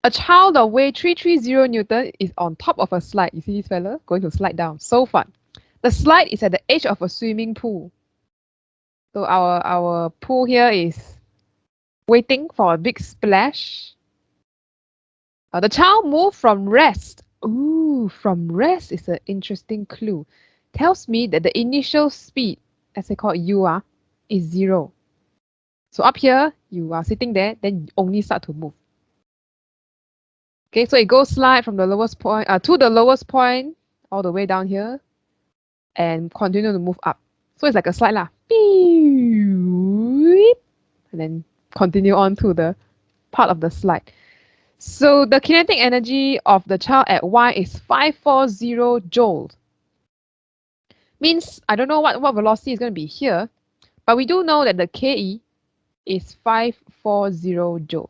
A child of weight 330 Newton is on top of a slide. You see this fella going to slide down. So fun. The slide is at the edge of a swimming pool. So our pool here is waiting for a big splash. The child moved from rest. Ooh, from rest is an interesting clue. Tells me that the initial speed, as they call it u, is 0. So up here, you are sitting there, then you only start to move. Okay, so it goes slide from the lowest point to the lowest point, all the way down here, and continue to move up. So it's like a slide lah. And then continue on to the part of the slide. So the kinetic energy of the child at y is 540 joules. Means I don't know what velocity is going to be here, but we do know that the Ke is 540 joules.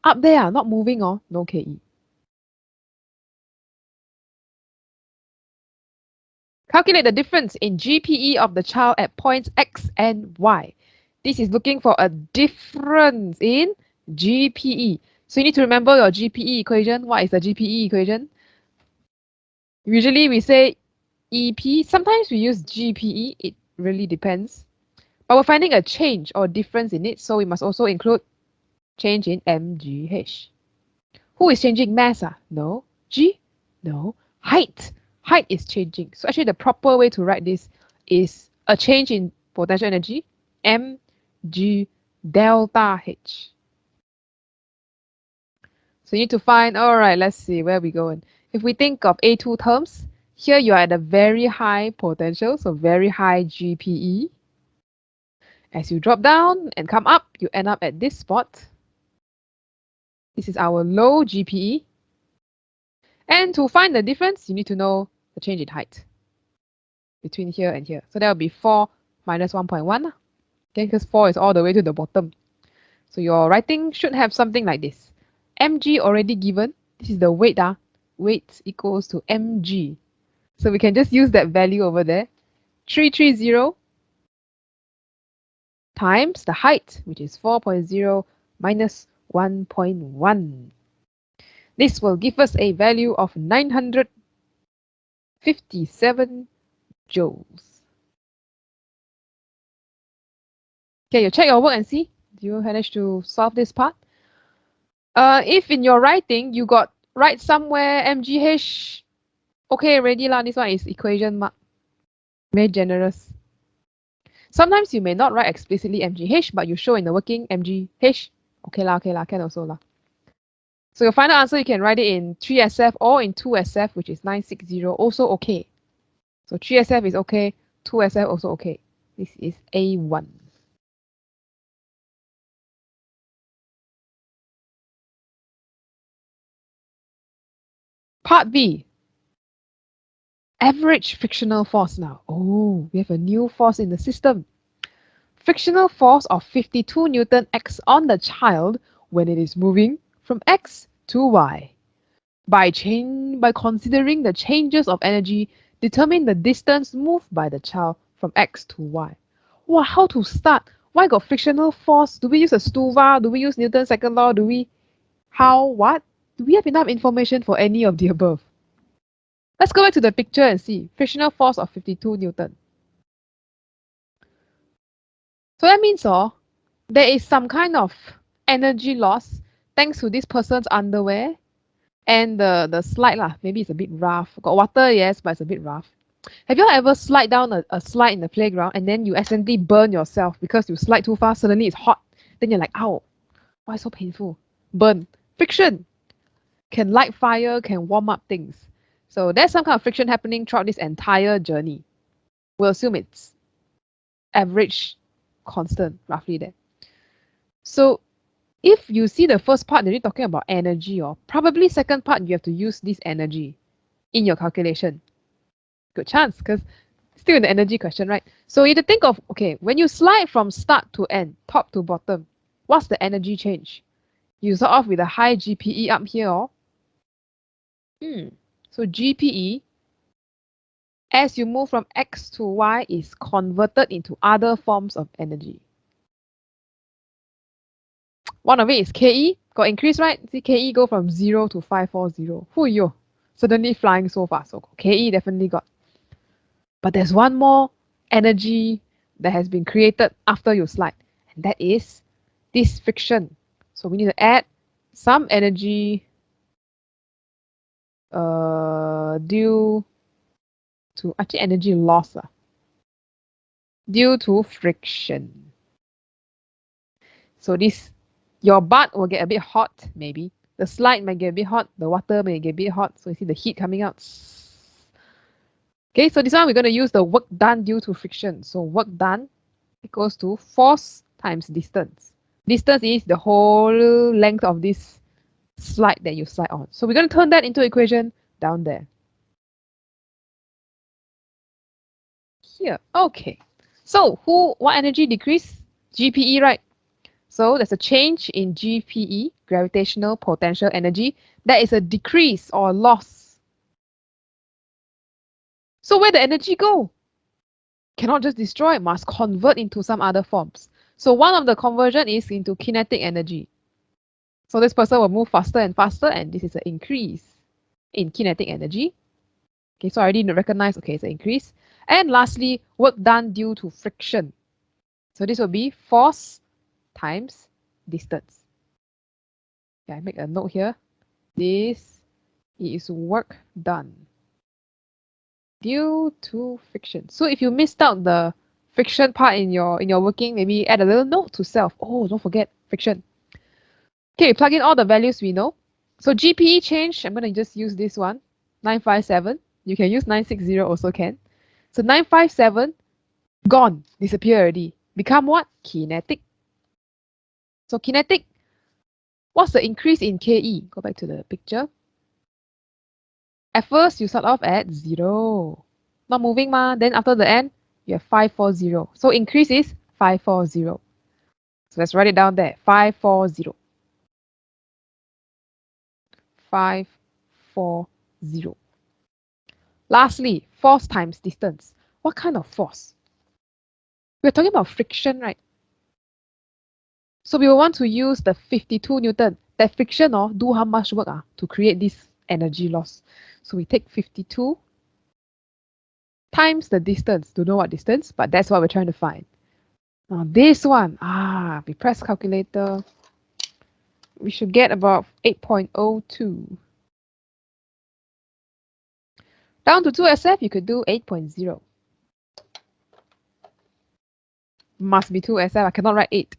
Up there, not moving, no Ke. Calculate the difference in GPE of the child at points X and Y. This is looking for a difference in GPE. So you need to remember your GPE equation. What is the GPE equation? Usually we say EP. Sometimes we use GPE. It really depends. But we're finding a change or difference in it. So we must also include change in MGH. Who is changing mass? No. G? No. Height. Height is changing. So actually the proper way to write this is a change in potential energy, mg delta h. So you need to find, all right, let's see, where we going? If we think of A2 terms, here you are at a very high potential, so very high GPE. As you drop down and come up, you end up at this spot. This is our low GPE. And to find the difference, you need to know the change in height between here and here. So that will be 4 minus 1.1. Okay, because 4 is all the way to the bottom. So your writing should have something like this. mg already given. This is the weight. Weight equals to mg. So we can just use that value over there. 330 times the height, which is 4.0 minus 1.1. This will give us a value of 957 joules. Okay, you check your work and see. Do you manage to solve this part? If in your writing you got write somewhere MGH, okay already lah. This one is equation mark. Very generous. Sometimes you may not write explicitly MGH, but you show in the working MGH. Okay lah, can also lah. So your final answer, you can write it in 3SF or in 2SF, which is 960, also okay. So 3SF is okay, 2SF also okay. This is A1. Part B. Average frictional force now. Oh, we have a new force in the system. Frictional force of 52 Newton X on the child when it is moving from X to Y. By considering the changes of energy, determine the distance moved by the child from X to Y. Wow, how to start? Why got frictional force? Do we use a Stuva? Do we use Newton's second law? Do we what? Do we have enough information for any of the above? Let's go back to the picture and see. Frictional force of 52 Newton. So that means there is some kind of energy loss thanks to this person's underwear and the slide lah. Maybe it's a bit rough. Got water, yes, but it's a bit rough. Have you ever slide down a slide in the playground and then you accidentally burn yourself because you slide too fast, suddenly it's hot. Then you're like, ow, why so painful? Burn. Friction can light fire, can warm up things. So there's some kind of friction happening throughout this entire journey. We'll assume it's average constant, roughly there. So if you see the first part, they're talking about energy, or probably second part, you have to use this energy in your calculation. Good chance, because still in the energy question, right? So you have to think of, okay, when you slide from start to end, top to bottom, what's the energy change? You start off with a high GPE up here. So GPE, as you move from X to Y, is converted into other forms of energy. One of it is Ke, Got increase, right? See KE go from 0 to 540. Who you? Suddenly flying so fast. So KE definitely got. But there's one more energy that has been created after you slide, and that is this friction. So we need to add some energy due to actually energy loss due to friction. So this your butt will get a bit hot, maybe. The slide might get a bit hot, the water may get a bit hot, so you see the heat coming out. Okay, so this one we're going to use the work done due to friction. So work done equals to force times distance. Distance is the whole length of this slide that you slide on. So we're going to turn that into equation down there. Here, okay. So what energy decrease? GPE, right? So there's a change in GPE, gravitational potential energy. That is a decrease or loss. So where the energy go? Cannot just destroy, must convert into some other forms. So one of the conversion is into kinetic energy. So this person will move faster and faster, and this is an increase in kinetic energy. Okay, so I already recognize, okay, it's an increase. And lastly, work done due to friction. So this will be force times distance. Okay, I make a note here. This is work done due to friction. So if you missed out the friction part in your working, maybe add a little note to self. Oh, don't forget friction. Okay, plug in all the values we know. So GPE change, I'm going to just use this one, 957. You can use 960 also can. So 957, gone, disappear already. Become what? Kinetic. So kinetic, what's the increase in KE? Go back to the picture. At first, you start off at 0. Not moving ma. Then after the end, you have 540. So increase is 540. So let's write it down there. 540. 540. Lastly, force times distance. What kind of force? We're talking about friction, right? So we will want to use the 52 Newton. That friction do how much work to create this energy loss. So we take 52 times the distance. Don't know what distance, but that's what we're trying to find. Now this one, we press calculator. We should get about 8.02. Down to 2SF, you could do 8.0. Must be 2SF. I cannot write 8.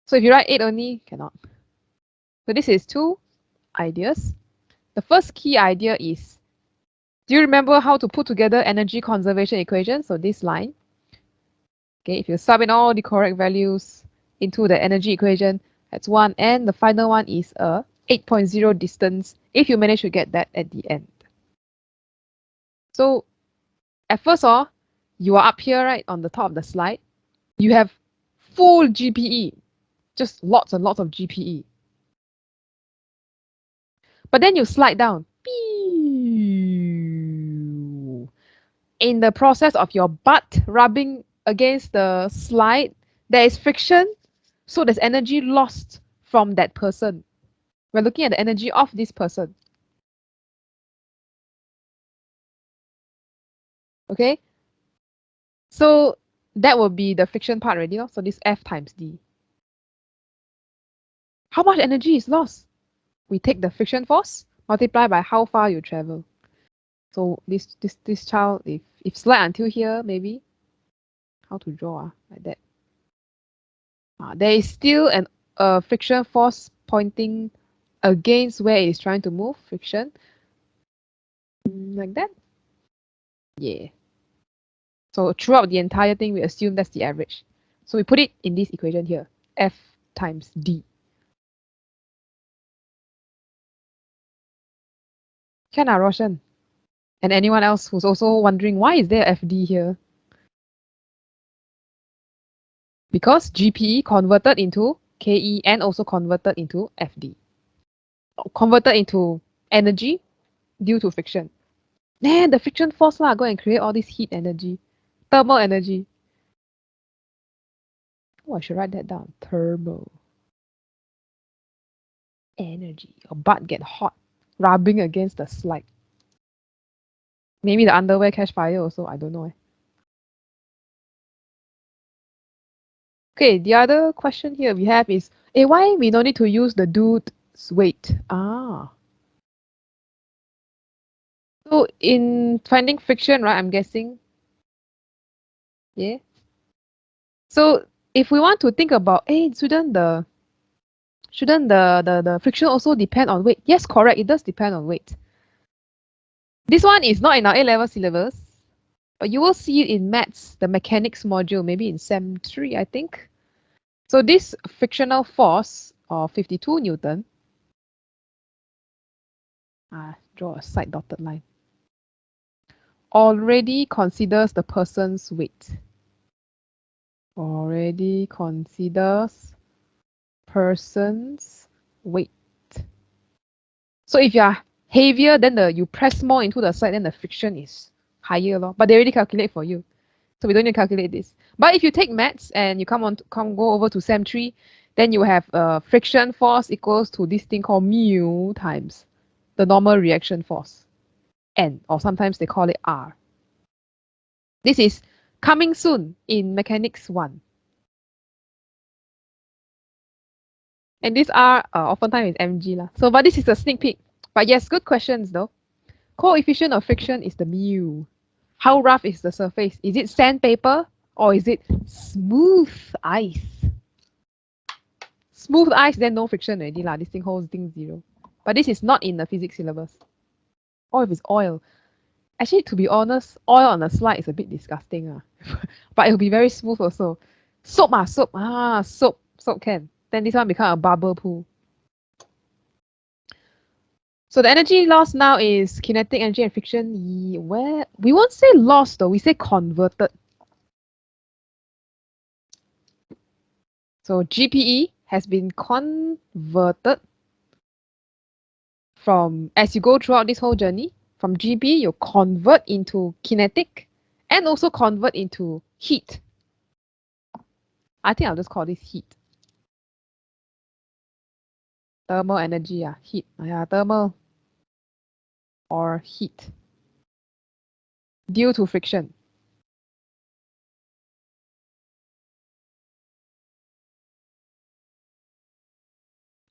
So if you write 8 only, cannot. So this is two ideas. The first key idea is, do you remember how to put together energy conservation equation? So this line, okay, if you sub in all the correct values into the energy equation, that's one, and the final one is a 8.0 distance if you manage to get that at the end. So at first, you are up here, right, on the top of the slide. You have full GPE, just lots and lots of GPE. But then you slide down. In the process of your butt rubbing against the slide, there is friction, so there's energy lost from that person. We're looking at the energy of this person. Okay? So that will be the friction part already. So this F times D. How much energy is lost? We take the friction force, multiply by how far you travel. So this child, if slide until here, maybe, how to draw like that. There is still a friction force pointing against where it is trying to move, friction. Like that. Yeah. So throughout the entire thing, we assume that's the average. So we put it in this equation here, F times D. Can Roshan? And anyone else who's also wondering, why is there FD here? Because GPE converted into KE and also converted into FD. Converted into energy due to friction. The friction force go and create all this heat energy, thermal energy. Oh, I should write that down. Thermal. energy. Your butt get hot, rubbing against the slide. Maybe the underwear catch fire also, I don't know. Okay, the other question here we have is, why we don't need to use the dude's weight? So in finding friction, right, I'm guessing. Yeah. So if we want to think about, shouldn't the friction also depend on weight? Yes, correct. It does depend on weight. This one is not in our A-level syllabus, but you will see it in maths, the mechanics module, maybe in Sem 3, I think. So this frictional force of 52 Newton, draw a side dotted line, already considers the person's weight. Already considers person's weight. So if you are heavier, then you press more into the side, then the friction is higher, but they already calculate for you. So we don't need to calculate this. But if you take maths and you go over to Sem 3, then you have friction force equals to this thing called mu times the normal reaction force, N, or sometimes they call it R. This is coming soon in Mechanics 1. And these are oftentimes is mg lah. So, but this is a sneak peek. But yes, good questions though. Coefficient of friction is the mu. How rough is the surface? Is it sandpaper or is it smooth ice? Smooth ice, then no friction already lah. This thing holds thing 0. But this is not in the physics syllabus. Or if it's oil. Actually, to be honest, oil on a slide is a bit disgusting. But it'll be very smooth also. Soap. Soap can. Then this one become a bubble pool. So the energy loss now is kinetic energy and friction. Where we won't say lost though, we say converted. So GPE has been converted from, as you go throughout this whole journey, from GPE you convert into kinetic and also convert into heat. I think I'll just call this heat. Thermal energy, heat. Thermal or heat due to friction.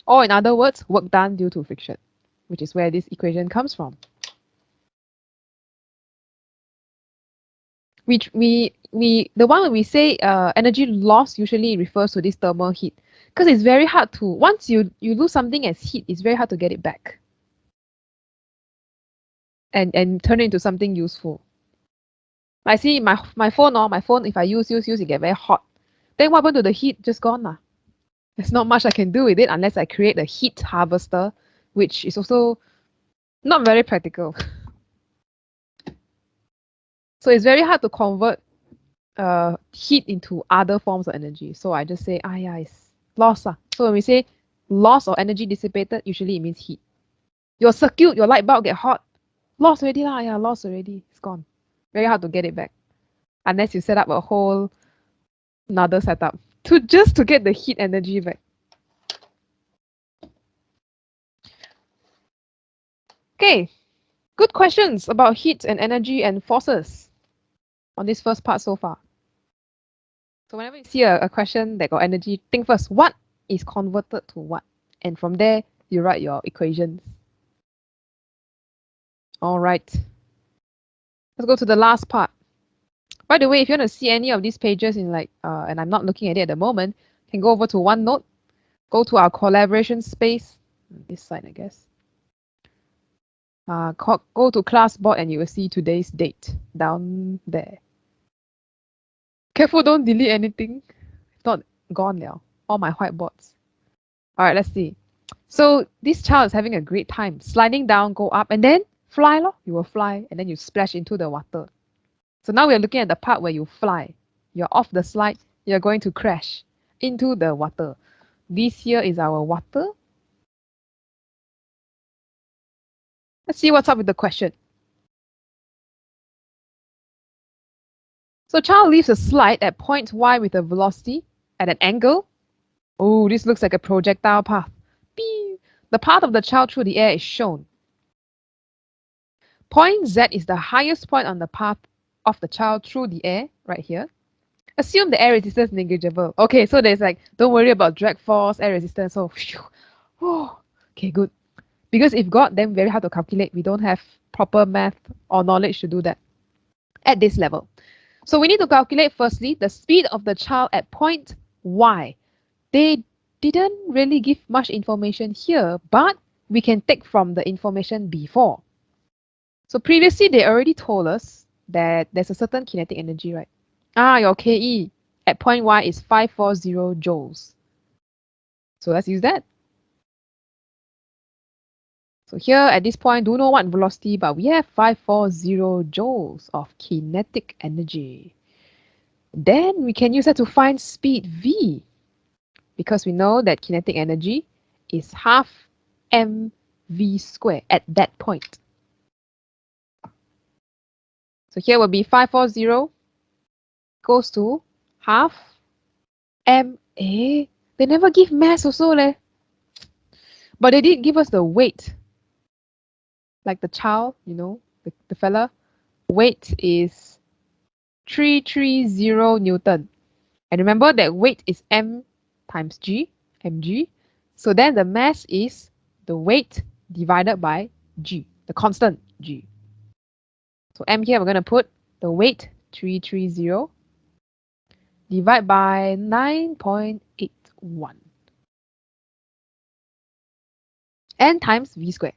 Or in other words, work done due to friction, which is where this equation comes from. The one we say energy loss usually refers to this thermal heat, because it's very hard to, once you lose something as heat, it's very hard to get it back and turn it into something useful. I see my phone, if I use, it get very hot. Then what happened to the heat? Just gone lah. There's not much I can do with it unless I create a heat harvester, which is also not very practical. So it's very hard to convert heat into other forms of energy. So I just say, it's loss. So when we say loss or energy dissipated, usually it means heat. Your circuit, your light bulb get hot, lost already lah. Yeah, lost already. It's gone. Very hard to get it back, unless you set up a whole another setup to get the heat energy back. Okay, good questions about heat and energy and forces on this first part so far. So whenever you see a question that got energy, think first, what is converted to what? And from there, you write your equations. All right. Let's go to the last part. By the way, if you want to see any of these pages in and I'm not looking at it at the moment, you can go over to OneNote, go to our collaboration space, this side, I guess. Go to classboard and you will see today's date down there. Careful, don't delete anything. It's not gone now. All my whiteboards. All right, let's see. So this child is having a great time. Sliding down, go up, and then fly. You will fly, and then you splash into the water. So now we're looking at the part where you fly. You're off the slide. You're going to crash into the water. This here is our water. Let's see what's up with the question. So child leaves a slide at point y with a velocity at an angle. Oh, this looks like a projectile path. The path of the child through the air is shown. Point Z is the highest point on the path of the child through the air, right here. Assume the air resistance negligible. Okay, so there's like, don't worry about drag force, air resistance. So, oh, okay, good. Because if got, then very hard to calculate. We don't have proper math or knowledge to do that at this level. So we need to calculate firstly the speed of the child at point Y. They didn't really give much information here, but we can take from the information before. So previously they already told us that there's a certain kinetic energy, right? Your Ke at point Y is 540 joules. So let's use that. So here at this point, don't know what velocity, but we have 540 joules of kinetic energy. Then we can use that to find speed v, because we know that kinetic energy is half mv squared at that point. So here will be 540 goes to half ma. They never give mass also leh. But they did give us the weight. Like the child, you know, the fella. Weight is 330 Newton. And remember that weight is m times g, mg. So then the mass is the weight divided by g, the constant g. So m here, we're going to put the weight 330 divide by 9.81. N times v squared.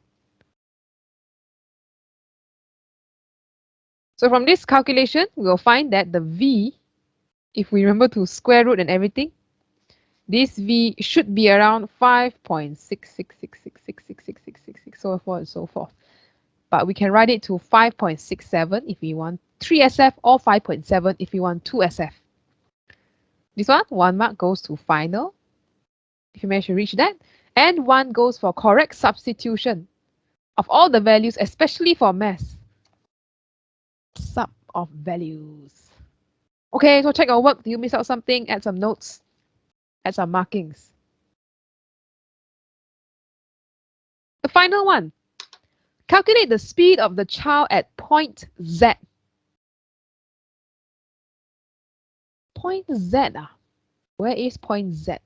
So from this calculation, we'll find that the v, if we remember to square root and everything, this v should be around 5.6666666666, so forth and so forth. But we can write it to 5.67 if we want 3 SF or 5.7 if we want 2 SF. This one mark goes to final, if you manage to reach that, and 1 goes for correct substitution of all the values, especially for mass. Sub of values. Okay, so check your work. Do you miss out something? Add some notes. Add some markings. The final one. Calculate the speed of the child at point Z. Point Z. Where is point Z?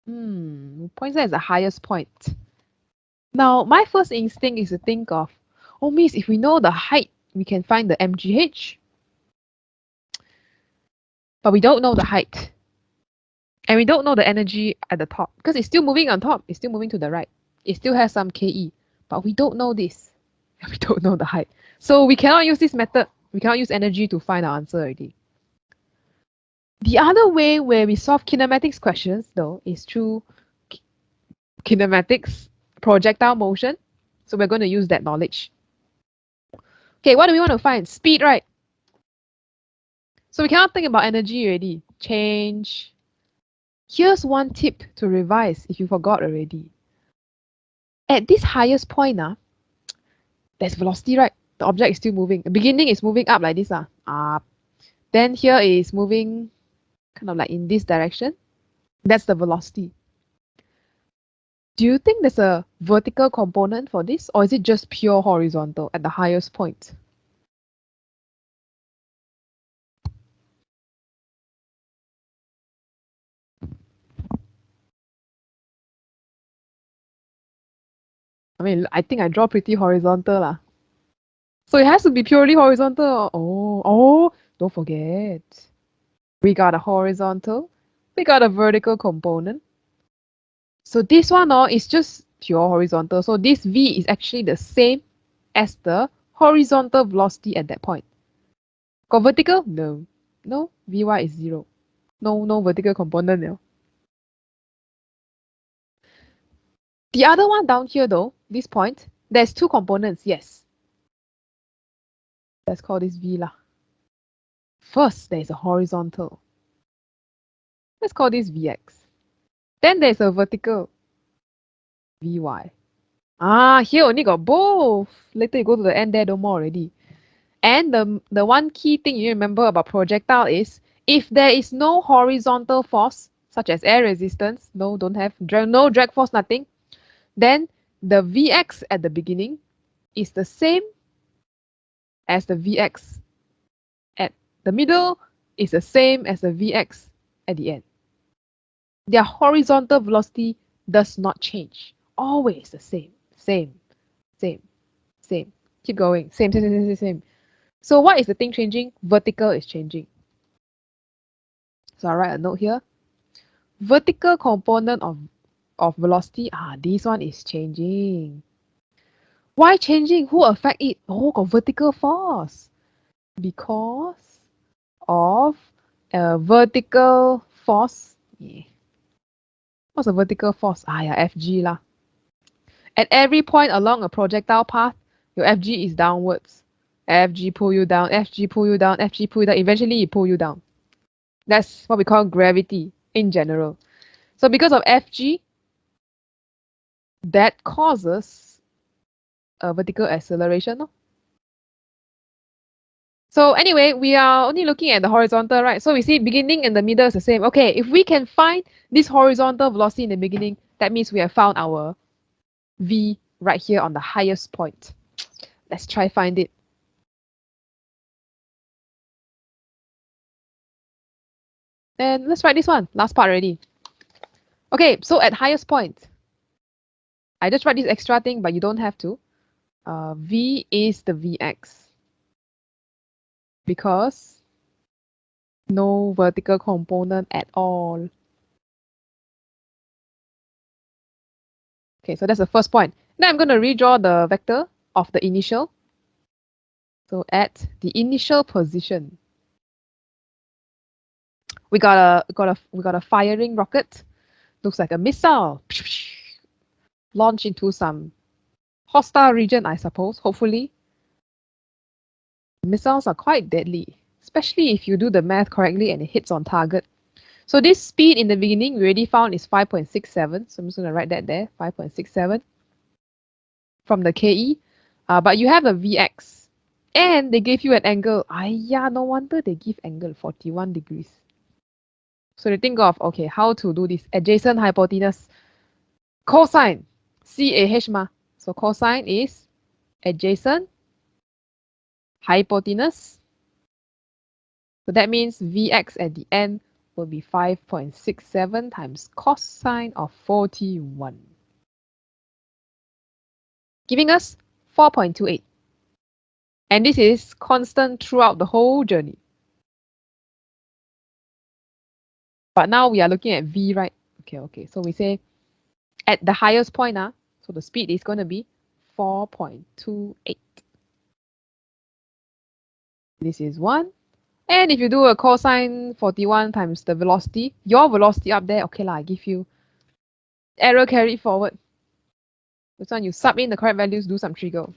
Point Z is the highest point. Now, my first instinct is to think of, oh, miss, if we know the height, we can find the MGH. But we don't know the height. And we don't know the energy at the top because it's still moving on top. It's still moving to the right. It still has some Ke, but we don't know this. We don't know the height. So we cannot use this method. We cannot use energy to find our answer already. The other way where we solve kinematics questions, though, is through kinematics, projectile motion. So we're going to use that knowledge. Okay, what do we want to find? Speed, right? So we cannot think about energy already. Change. Here's one tip to revise if you forgot already. At this highest point, there's velocity, right? The object is still moving. The beginning is moving up like this. Up. Then here is moving kind of like in this direction. That's the velocity. Do you think there's a vertical component for this, or is it just pure horizontal at the highest point? I mean, I think I draw pretty horizontal lah. So it has to be purely horizontal. Oh, don't forget. We got a horizontal. We got a vertical component. So this one is just pure horizontal. So this v is actually the same as the horizontal velocity at that point. Got vertical? No. No, vy is 0. No vertical component now. The other one down here though, this point, there's 2 components, yes. Let's call this v lah. First, there's a horizontal. Let's call this vx. Then there's a vertical, vy. Here only got both. Later you go to the end there, no more already. And the one key thing you remember about projectile is, if there is no horizontal force, such as air resistance, no, don't have, no drag force, nothing, then the Vx at the beginning is the same as the Vx at the middle is the same as the Vx at the end. Their horizontal velocity does not change. Always the same, same, same, same. Keep going. Same, same, same, same, same. So what is the thing changing? Vertical is changing. So I'll write a note here. Vertical component of velocity, this one is changing. Why changing? Who affect it? Oh, got vertical force. Because of a vertical force. Yeah. What's a vertical force? Yeah, Fg lah. At every point along a projectile path, your Fg is downwards. Fg pull you down, Fg pull you down, Fg pull you down. Eventually, it pull you down. That's what we call gravity in general. So because of Fg, that causes a vertical acceleration. No? So anyway, we are only looking at the horizontal, right? So we see beginning and the middle is the same. Okay, if we can find this horizontal velocity in the beginning, that means we have found our V right here on the highest point. Let's try find it. And let's write this one. Last part already. Okay, so at highest point, I just write this extra thing, but you don't have to. V is the Vx. Because no vertical component at all. Okay, so that's the first point. Now I'm going to redraw the vector of the initial. So at the initial position, we got a firing rocket. Looks like a missile. Launch into some hostile region, I suppose, hopefully. Missiles are quite deadly, especially if you do the math correctly and it hits on target. So this speed in the beginning we already found is 5.67. So I'm just going to write that there, 5.67 from the KE. But you have a Vx. And they gave you an angle. No wonder they give angle 41 degrees. So they think of, okay, how to do this. Adjacent hypotenuse. Cosine. CAH ma. So cosine is adjacent hypotenuse. So that means Vx at the end will be 5.67 times cosine of 41. Giving us 4.28. And this is constant throughout the whole journey. But now we are looking at V, right? Okay. So we say at the highest point, so the speed is going to be 4.28. This is 1. And if you do a cosine 41 times the velocity, your velocity up there, okay lah, I give you arrow carried forward. This one you sub in the correct values, do some trigger.